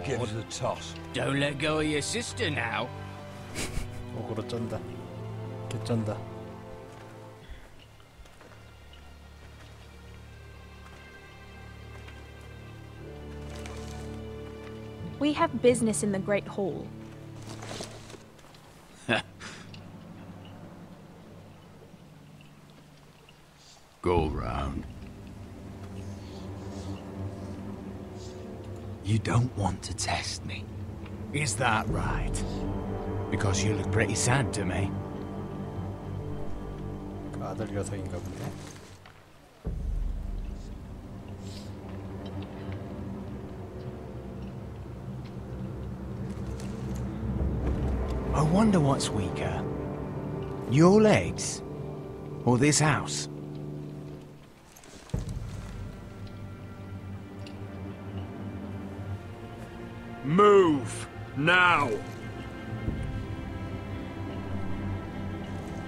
give us a toss. Don't let go of your sister now. 어그로 쩐다. 개쩐다. We have business in the Great Hall. Go round. You don't want to test me. Is that right? Because you look pretty sad to me. 그 아들 녀석인가 본데. I wonder what's weaker. Your legs? Or this house? Move! Now!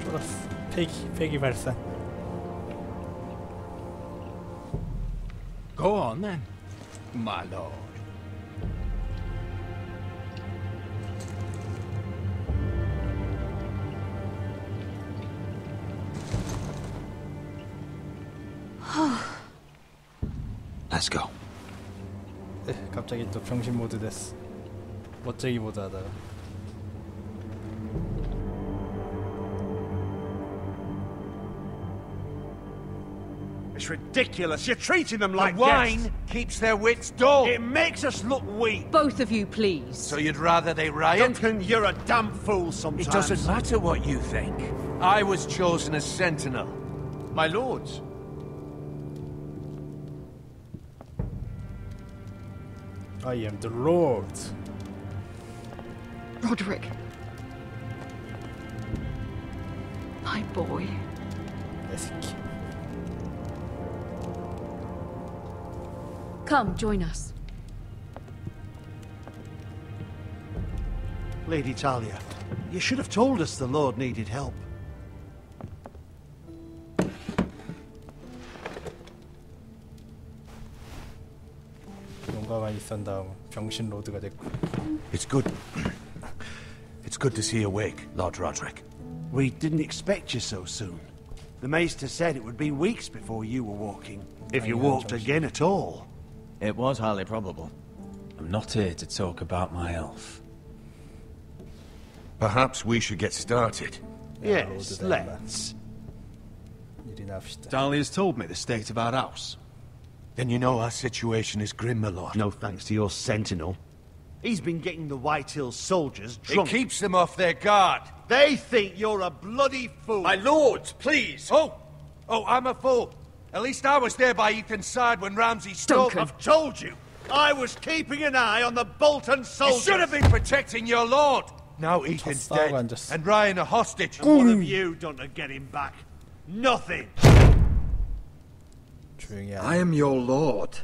쫄았어. 폐기 발산. Go on then, my lord. Let's go. 갑자기 또 병신 모드 됐어. 멋쟁이 모드 하다가. It's ridiculous. You're treating them like the wine guests. keeps their wits dull. It makes us look weak. Both of you, please. So you'd rather they riot? Duncan, you're a damn fool sometimes. It doesn't matter what you think. I was chosen as sentinel. My lords. I am the Lord. Roderick. My boy. 내 새끼. Come, join us. Lady Talia, you should have told us the Lord needed help. 용감한 있던 다음 병신 로드가 됐고. It's good. It's good to see you awake, Lord Roderick. We didn't expect you so soon. The Maester said it would be weeks before you were walking, if you walked again at all. It was highly probable. I'm not here to talk about my elf. Perhaps we should get started. Yes, let's. 일이나 합시다. Dahlia's told me the state of our house. Then you know our situation is grim, my lord. No thanks to your sentinel. He's been getting the White Hills soldiers drunk. It keeps them off their guard. They think you're a bloody fool. My lords, please! Oh, I'm a fool. At least I was there by Ethan's side when Ramsay stole... Duncan. I've told you. I was keeping an eye on the Bolton soldiers. You should have been protecting your lord. Now Ethan's dead, and Ryan a hostage. And what have you done to get him back? Nothing. 조용히 I am your lord.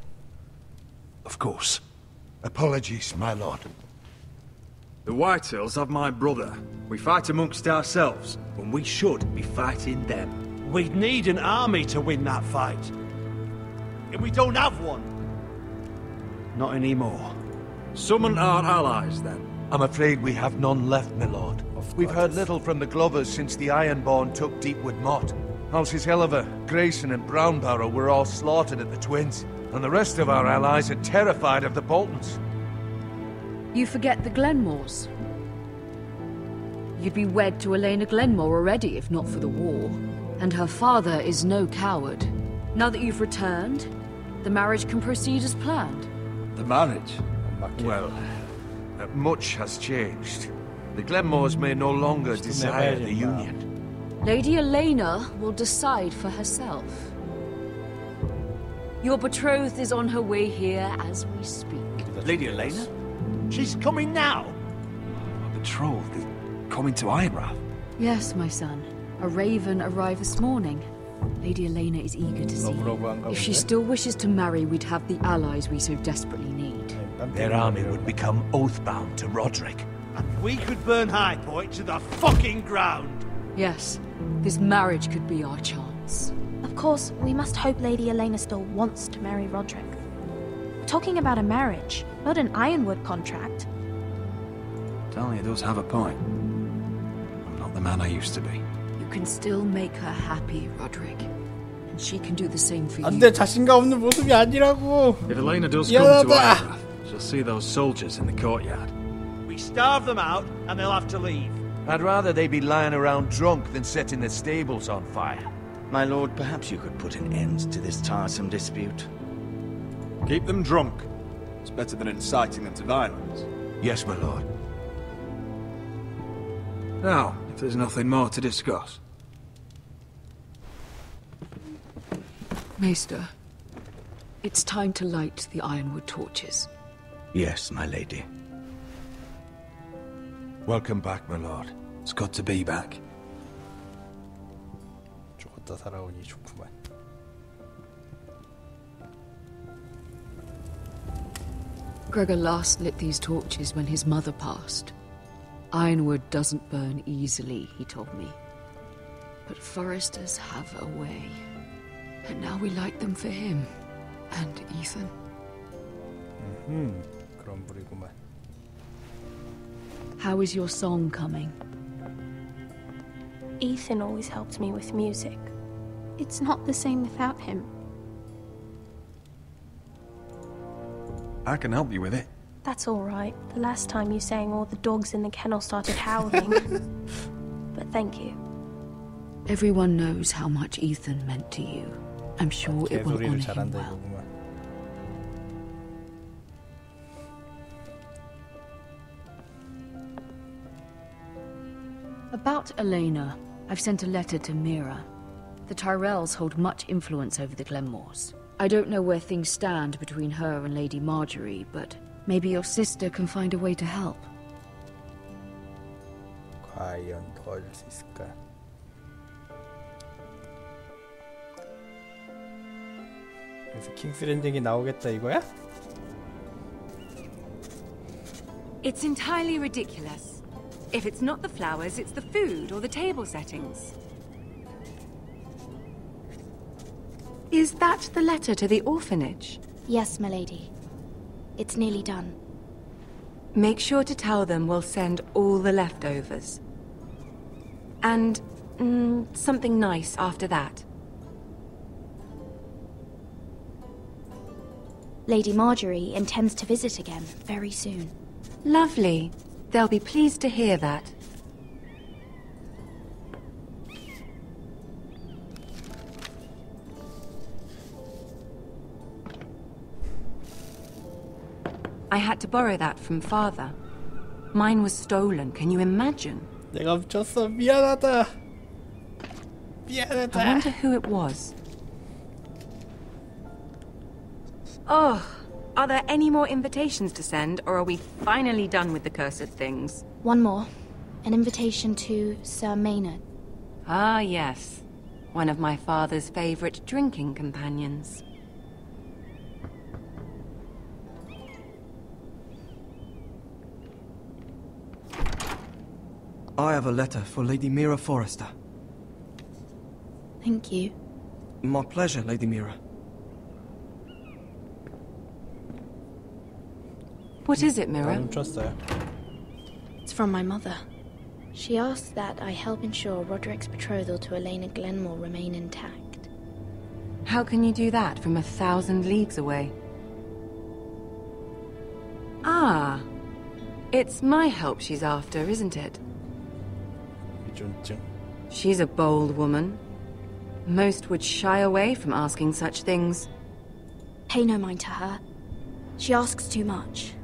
Of course. Apologies, my lord. The Whitehills have my brother. We fight amongst ourselves, when we should be fighting them. We'd need an army to win that fight. And we don't have one. Not anymore. Summon our allies, then. I'm afraid we have none left, my lord. We've heard little from the Glovers since the Ironborn took Deepwood Motte. Houses Helliver, Grayson and Brownbarrow were all slaughtered at the Twins, and the rest of our allies are terrified of the Boltons. You forget the Glenmores. You'd be wed to Elena Glenmore already if not for the war. And her father is no coward. Now that you've returned, the marriage can proceed as planned. The marriage? Well, much has changed. The Glenmores may no longer desire the union. Lady Elena will decide for herself. Your betrothed is on her way here as we speak. Lady Elena? She's coming now. My betrothed is coming to Ironrath. Yes, my son. A raven arrived this morning. Lady Elena is eager to see you. If she still wishes to marry, we'd have the allies we so desperately need. Their army would become oathbound to Roderick. And we could burn High Point to the fucking ground. Yes, this marriage could be our chance. Of course, we must hope Lady Elena still wants to marry Roderick. talking about a marriage, not an Ironwood contract. Talia does have a point. I'm not the man I used to be. You can still make her happy, Roderick. And she can do the same for you. 안돼, 자신감 없는 모습이 아니라고. If Elena does come to Ironrath, she'll see those soldiers in the courtyard. We starve them out, and they'll have to leave. I'd rather they be lying around drunk than setting the stables on fire. My lord, perhaps you could put an end to this tiresome dispute. Keep them drunk. It's better than inciting them to violence. Yes, my lord. Now, if there's nothing more to discuss. Maester, it's time to light the Ironwood torches. Yes, my lady. Welcome back, my lord. It's good to be back. 죽었다 살아오니 좋구만. Gregor last lit these torches when his mother passed. Ironwood doesn't burn easily, he told me. But foresters have a way. And now we light them for him. And Ethan. 그런 불이구만. How is your song coming? Ethan always helped me with music. It's not the same without him. I can help you with it. That's all right. The last time you sang, all the dogs in the kennel started howling. But thank you. Everyone knows how much Ethan meant to you. I'm sure it will honor 개소리를 him 잘한다 well. 이거구만. About Elena, I've sent a letter to Mira. The Tyrells hold much influence over the Glenmores. I don't know where things stand between her and Lady Marjorie, but maybe your sister can find a way to help. 과연 도와줄 수 있을까? 그래서 킹스 랜딩이 나오겠다 이거야? It's entirely ridiculous. If it's not the flowers, it's the food or the table settings. Is that the letter to the orphanage? Yes, my lady. It's nearly done. Make sure to tell them we'll send all the leftovers. And something nice after that. Lady Marjorie intends to visit again very soon. Lovely. They'll be pleased to hear that. I had to borrow that from Father. Mine was stolen, can you imagine? 내가 훔쳤어. 미안하다. 미안하다. I wonder who it was. Oh, are there any more invitations to send, or are we finally done with the cursed things? One more. An invitation to Sir Maynard. Ah, yes. One of my father's favorite drinking companions. I have a letter for Lady Mira Forrester. Thank you. My pleasure, Lady Mira. What is it, Mira? 훔쳤어요. It's from my mother. She asks that I help ensure Roderick's betrothal to Elena Glenmore remain intact. How can you do that from 1,000 leagues away? Ah, it's my help she's after, isn't it? 위존증. She's a bold woman. Most would shy away from asking such things. Pay no mind to her. She asks too much.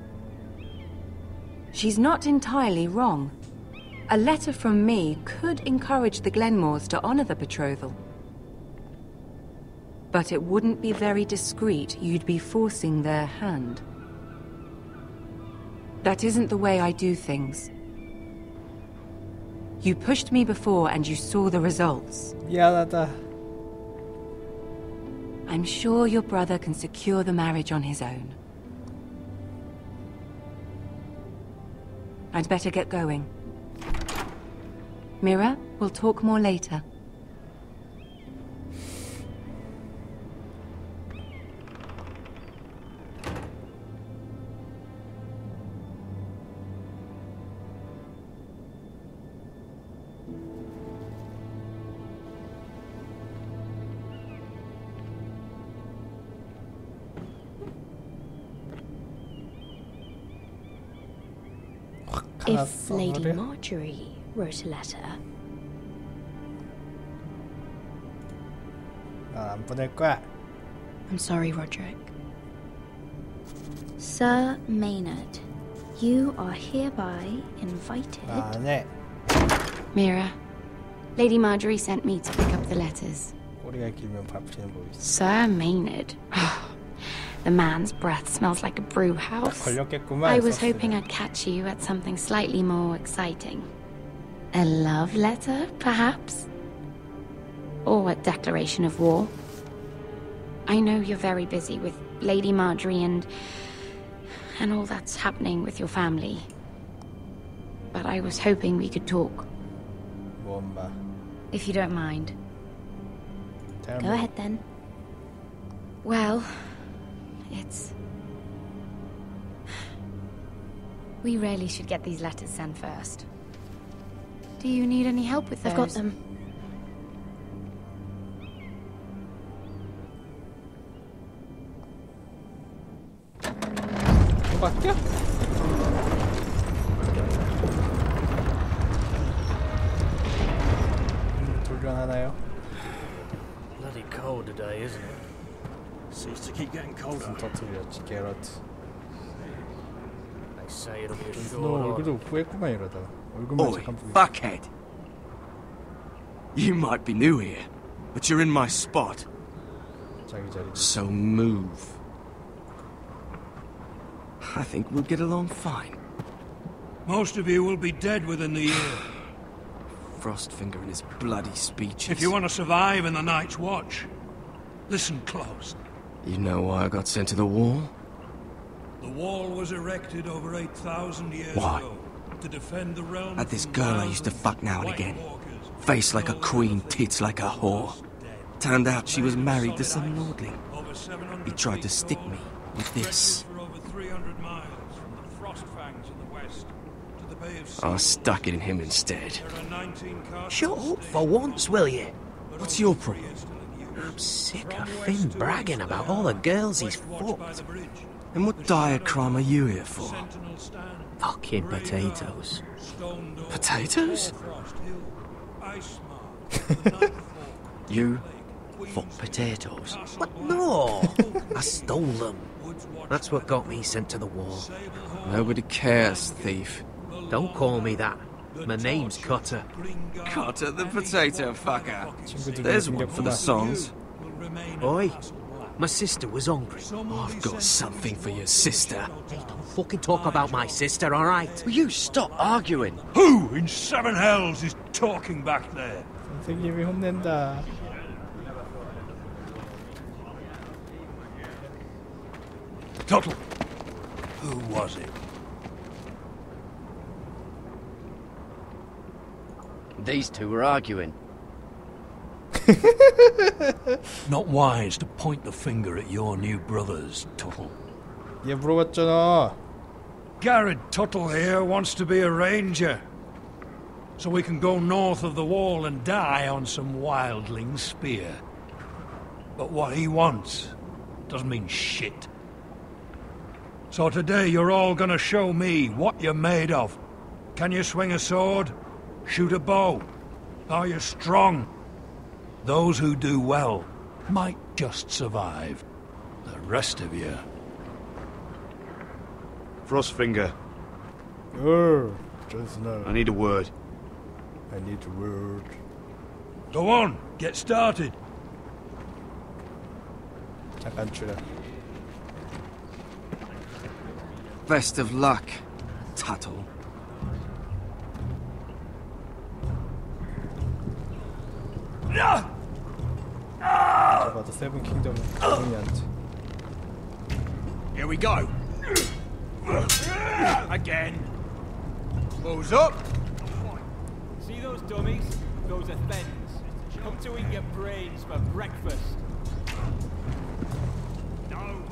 She's not entirely wrong. A letter from me could encourage the Glenmores to honor the betrothal. But it wouldn't be very discreet. You'd be forcing their hand. That isn't the way I do things. You pushed me before and you saw the results. 미안하다. I'm sure your brother can secure the marriage on his own. I'd better get going. Mira, we'll talk more later. If Lady Marjorie wrote a letter, 안 보낼 거야. I'm sorry, Roderick. Sir Maynard, you are hereby invited. 안 해. Mira, Lady Marjorie sent me to pick up the letters. 꼬리가 길면 밟히는 거 있어. Sir Maynard. The man's breath smells like a brew house. 걸렸겠구만. I was hoping I'd catch you at something slightly more exciting. A love letter, perhaps? Or a declaration of war? I know you're very busy with Lady Marjorie and all that's happening with your family. But I was hoping we could talk. 뭐 엄마. If you don't mind. Go ahead then. Well, we really should get these letters sent first. Do you need any help with those? I've got them. 또 바뀌어? 돌변하나요? Bloody cold today, isn't it? Seems to keep getting colder. 무슨 터트렸지, 게러트. They say it'll be a 너 short 얼굴도 후했구만 이러다가. 얼굴만 Oi, 잠깐 보고. fuckhead! You might be new here, but you're in my spot. 자기 자리. So move. I think we'll get along fine. Most of you will be dead within the year. Frostfinger and his bloody speeches. If you want to survive in the Night's Watch, listen close. You know why I got sent to the wall? The wall was erected over 8,000 years Why? ago to defend the realm. Had this girl I used to fuck now and again. Face like a queen, tits like a whore. Turned out she was married to some lordling. He tried to stick me with this. I stuck it in him instead. Shut up for once, will you? What's your problem? I'm sick of Finn bragging about all the girls he's fucked. And what dire crime are you here for? Fucking potatoes. Potatoes? You Fuck potatoes? What? No! I stole them. That's what got me sent to the war. Nobody cares, thief. Don't call me that. My name's Cutter. Cutter the potato fucker. There's one for the songs. Oi, my sister was hungry. I've got something for your sister. Hey, don't fucking talk about my sister, alright? Will you stop arguing? Who in seven hells is talking back there? 선생님이 혼낸다. Tuttle, who was it? These two were arguing. Not wise to point the finger at your new brothers, Tuttle. 얘 물어봤잖아. Garrett Tuttle here wants to be a ranger. So we can go north of the wall and die on some wildling spear. But what he wants doesn't mean shit. So today you're all gonna show me what you're made of. Can you swing a sword? Shoot a bow? Are you strong? Those who do well might just survive. The rest of you... Frostfinger. just now. I need a word. I need a word. Go on, get started. 잠깐 출연. Best of luck, Tuttle. 맞아, 세븐 킹덤은 기분이 안 좋지. Here we go. Again. Balls up. See those dummies? Those are thens. Come to eat your brains for breakfast. No.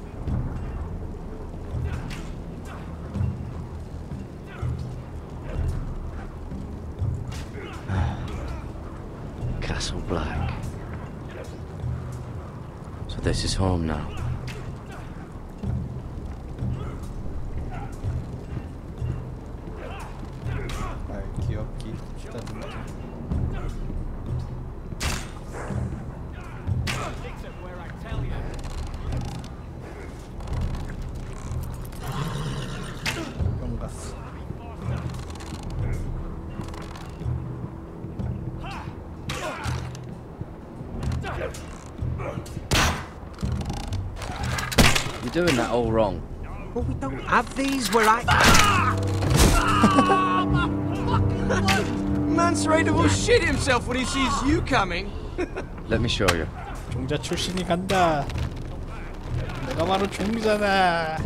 Castle Black. So this is home now. 귀엽기 따듬기. 용가스. You're doing that all wrong. Well, we don't have these where I... Mance Raider will shit himself when he sees you coming. Let me show you. 종자 출신이 간다. 내가 바로 종자다.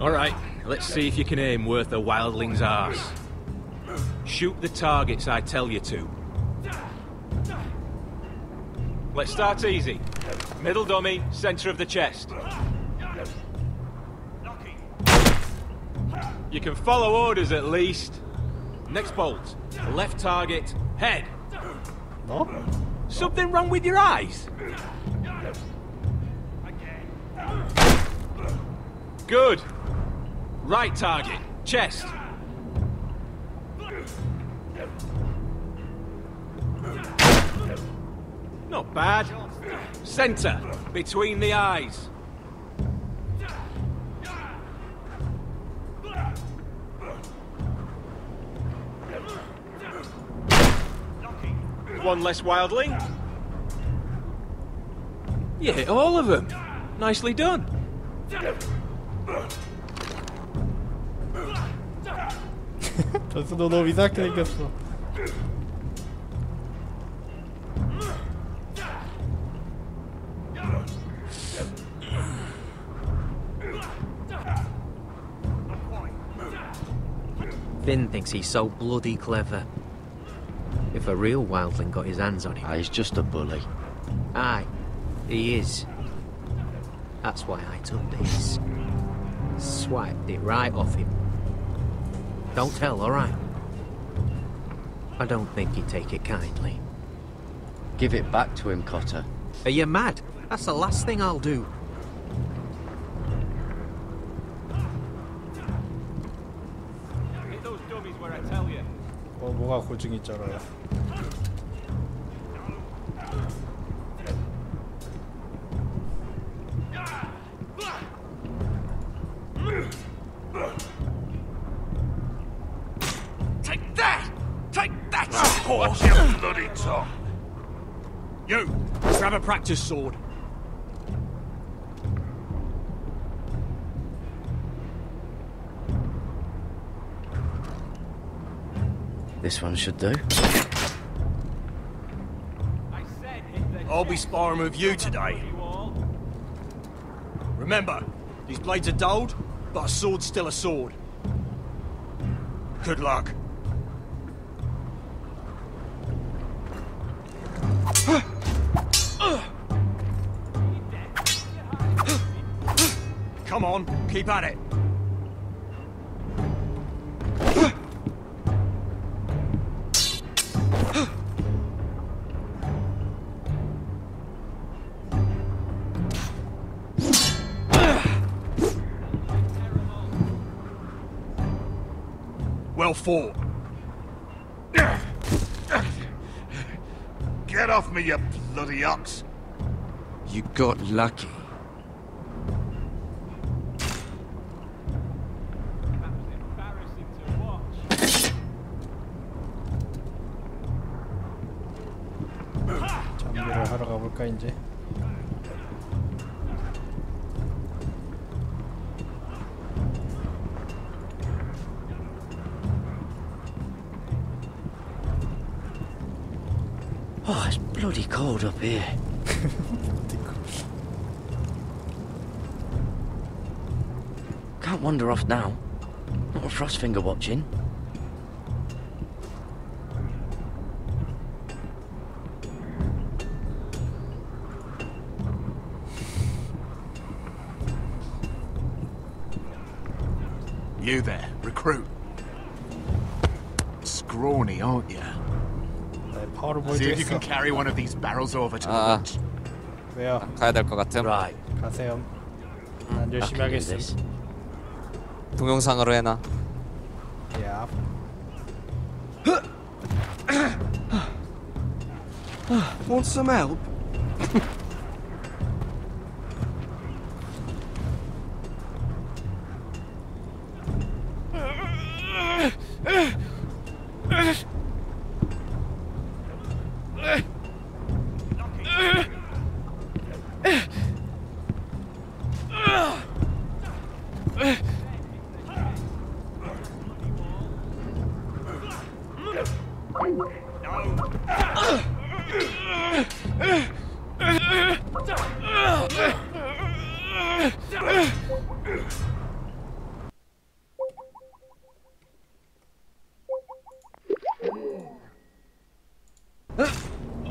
Alright, let's see if you can aim worth a wildling's arse. Shoot the targets I tell you to. Let's start easy. Middle dummy, center of the chest. You can follow orders at least. Next bolt. Left target, head. No? Something wrong with your eyes? Good. Right target, chest. Not bad. Center, between the eyes. One less wildling. You hit all of them. Nicely done. 벌써 너 너무 이상하게 생겼어. Finn thinks he's so bloody clever. If a real wildling got his hands on him... He's just a bully. Aye, he is. That's why I took this. Swiped it right off him. Don't tell, alright? I don't think he'd take it kindly. Give it back to him, Cotter. Are you mad? That's the last thing I'll do. Hit those dummies where I tell you. 뭐가 고증이 쩔어요. Take that! Take that! Watch your bloody tongue! You! Grab a practice sword. This one should do. I'll be sparring with you today. Remember, these blades are dulled, but a sword's still a sword. Good luck. Come on, keep at it. Well fought. Get off me, you bloody ox. You got lucky. 정비를 하러 가볼까 이제? Oh, it's bloody cold up here. Can't wander off now. Not a Frostfinger watching. You there, recruit. Scrawny, aren't you? See if you can carry one of these barrels over to the lunch. 왜요? 가야 될 것 같음. Right. 가세요. 난 열심히 하겠어. 동영상으로 해놔. 야. Want some help?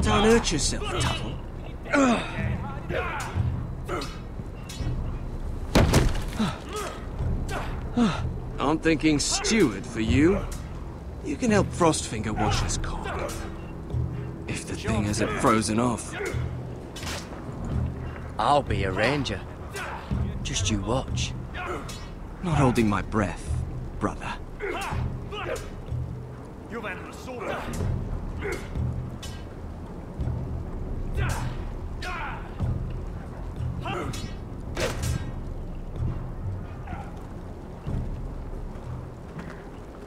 Don't hurt yourself, Tuttle. I'm thinking steward for you. You can help Frostfinger wash his cock. If the thing hasn't frozen off. I'll be a ranger. Just you watch. Not holding my breath, brother. You've had an assault.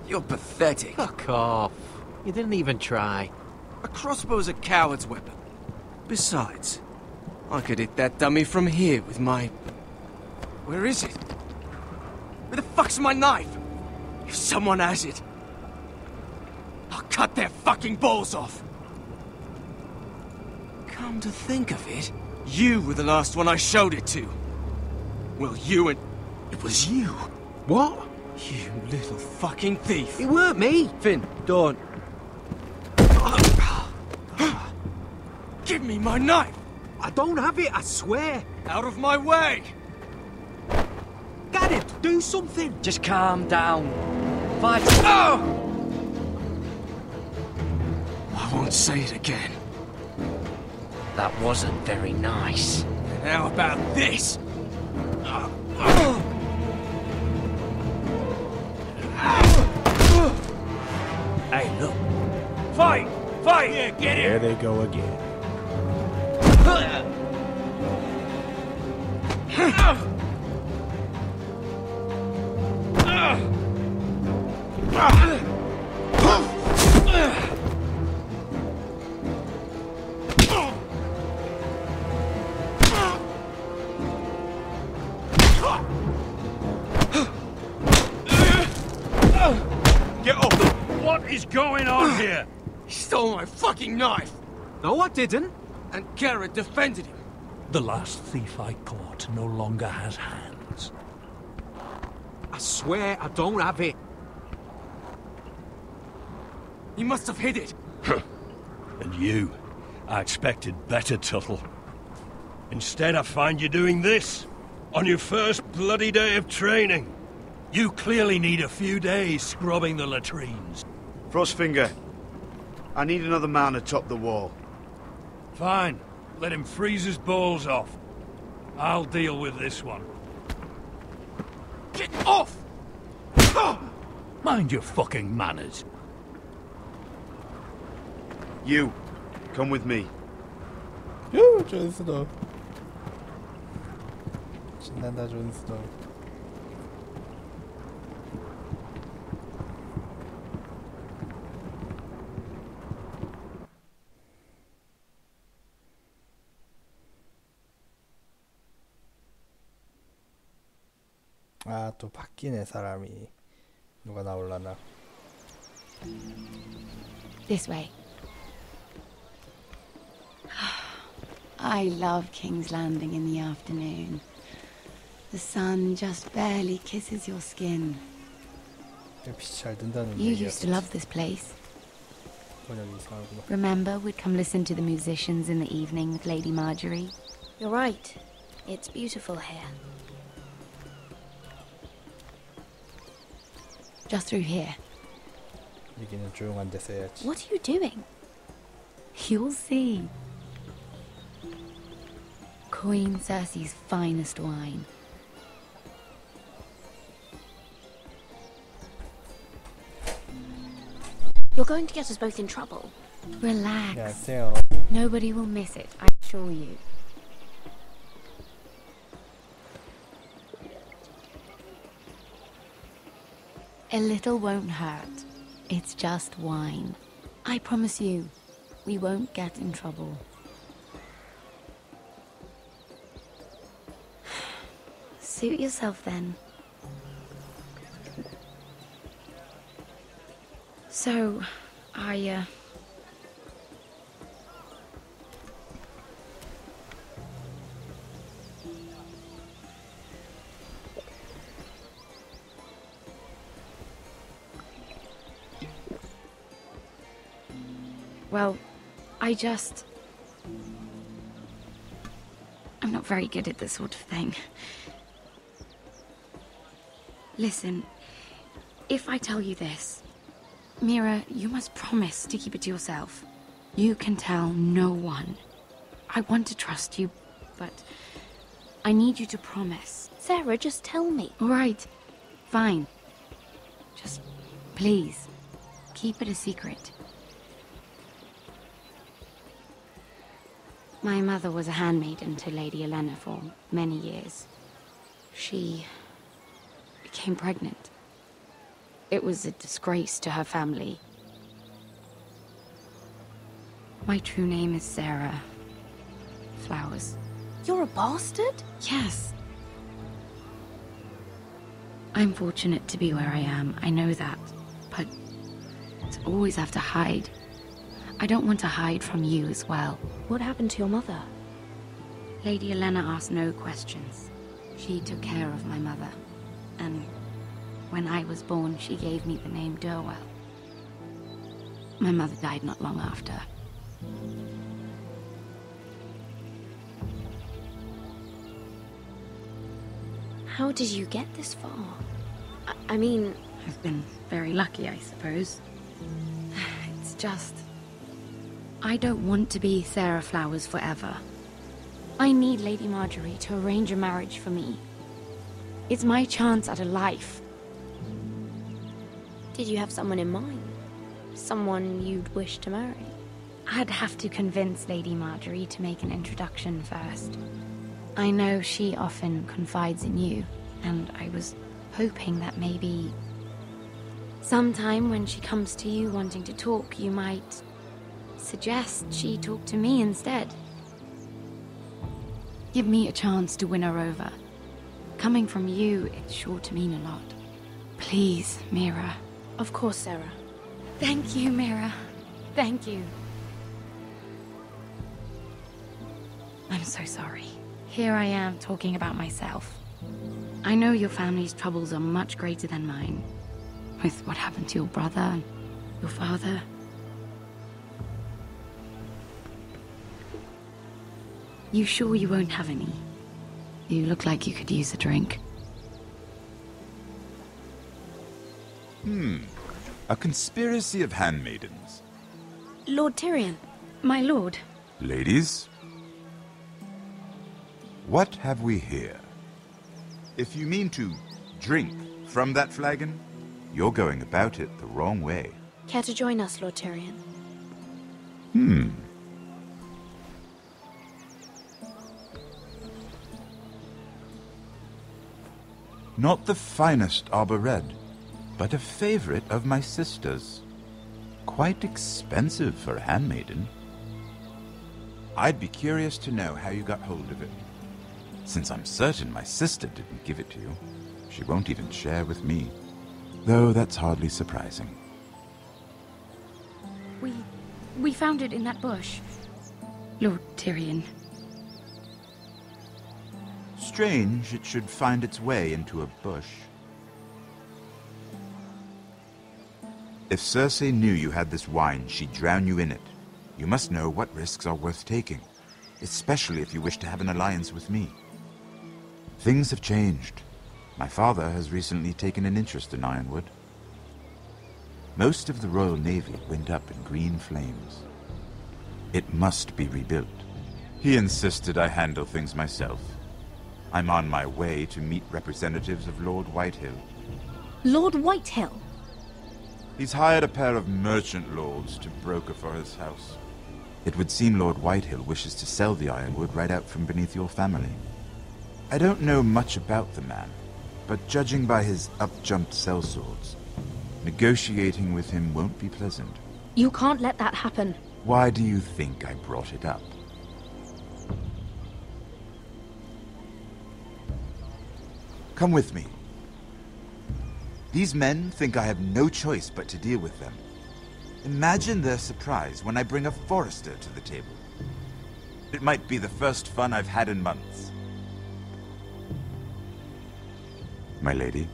You're pathetic. Fuck off. You didn't even try. A crossbow's a coward's weapon. Besides, I could hit that dummy from here with my... Where is it? Where the fuck's my knife? If someone has it, I'll cut their fucking balls off. Come to think of it, you were the last one I showed it to. Well, you and... It was you. What? You little fucking thief. It weren't me. Finn, don't. Give me my knife. I don't have it, I swear. Out of my way. Got it. Do something. Just calm down. Fight. Oh! I won't say it again. That wasn't very nice. And how about this? Hey, look. Fight! Fight! Yeah, get it! There they go again. Get off! What is going on here? He stole my fucking knife! No, I didn't. And Garrett defended him. The last thief I caught no longer has hands. I swear I don't have it. He must have hid it. And you, I expected better, Tuttle. Instead, I find you doing this on your first bloody day of training. You clearly need a few days scrubbing the latrines. Frostfinger, I need another man atop the wall. Fine. Let him freeze his balls off. I'll deal with this one. Get off! Mind your fucking manners. You, come with me. jon 스노우. 신난다, jon 스노우. 아, 또 바뀌네, 사람이. 누가 나올라나. This way. I love King's Landing in the afternoon. The sun just barely kisses your skin. 빛이 잘 든다는 You 얘기야. used to love this place. 번역이 이상하구나. Remember, we'd come listen to the musicians in the evening with Lady Marjorie? You're right. It's beautiful here. Just through here. 여기는 조용한 데 써야지. What are you doing? You'll see. Queen Cersei's finest wine. You're going to get us both in trouble. Relax. Yeah, still. Nobody will miss it, I assure you. A little won't hurt. It's just wine. I promise you, we won't get in trouble. Suit yourself then. So, well, I'm not very good at this sort of thing. Listen, if I tell you this, Mira, you must promise to keep it to yourself. You can tell no one. I want to trust you, but I need you to promise. Sarah, just tell me. All right, fine. Just, please, keep it a secret. My mother was a handmaiden to Lady Elena for many years. She became pregnant. It was a disgrace to her family. My true name is Sarah Flowers. You're a bastard? Yes. I'm fortunate to be where I am, I know that. But to always have to hide. I don't want to hide from you as well. What happened to your mother? Lady Elena asked no questions. She took care of my mother. And when I was born, she gave me the name Durwell. My mother died not long after. How did you get this far? I mean... I've been very lucky, I suppose. It's just... I don't want to be Sarah Flowers forever. I need Lady Marjorie to arrange a marriage for me. It's my chance at a life. Did you have someone in mind? Someone you'd wish to marry? I'd have to convince Lady Marjorie to make an introduction first. I know she often confides in you, and I was hoping that maybe... sometime when she comes to you wanting to talk, you might suggest she talk to me instead. Give me a chance to win her over. Coming from you, it's sure to mean a lot. Please, Mira. Of course, Sarah. Thank you, Mira. Thank you. I'm so sorry. Here I am talking about myself. I know your family's troubles are much greater than mine. With what happened to your brother and your father. You sure you won't have any? You look like you could use a drink. A conspiracy of handmaidens. Lord Tyrion. My lord. Ladies, what have we here? If you mean to drink from that flagon, you're going about it the wrong way. Care to join us, Lord Tyrion? Not the finest arbor red, but a favorite of my sister's. Quite expensive for a handmaiden. I'd be curious to know how you got hold of it. Since I'm certain my sister didn't give it to you, she won't even share with me. Though that's hardly surprising. We found it in that bush. Lord Tyrion. Strange it should find its way into a bush. If Cersei knew you had this wine, she'd drown you in it. You must know what risks are worth taking, especially if you wish to have an alliance with me. Things have changed. My father has recently taken an interest in Ironwood. Most of the Royal Navy went up in green flames. It must be rebuilt. He insisted I handle things myself. I'm on my way to meet representatives of Lord Whitehill. Lord Whitehill? He's hired a pair of merchant lords to broker for his house. It would seem Lord Whitehill wishes to sell the ironwood right out from beneath your family. I don't know much about the man, but judging by his up-jumped sellswords, negotiating with him won't be pleasant. You can't let that happen. Why do you think I brought it up? Come with me. These men think I have no choice but to deal with them. Imagine their surprise when I bring a Forester to the table. It might be the first fun I've had in months. My lady.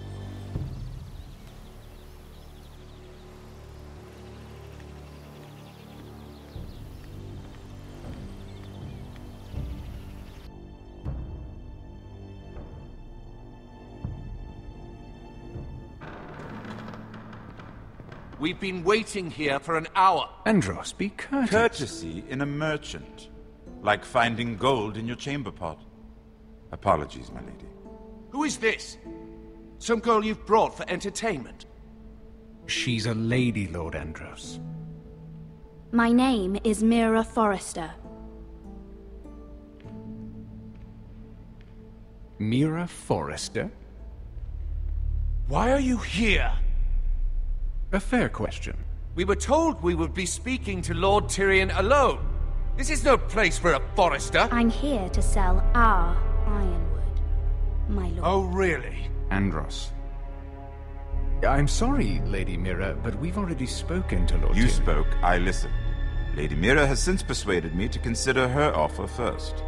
We've been waiting here for an hour. Andros, be courteous. Courtesy in a merchant. Like finding gold in your chamber pot. Apologies, my lady. Who is this? Some girl you've brought for entertainment? She's a lady, Lord Andros. My name is Mira Forrester. Mira Forrester? Why are you here? A fair question. We were told we would be speaking to Lord Tyrion alone. This is no place for a Forrester. I'm here to sell our ironwood, my lord. Oh, really? Andros. I'm sorry, Lady Mira, but we've already spoken to Lord You Tyrion. spoke, I listened. Lady Mira has since persuaded me to consider her offer first.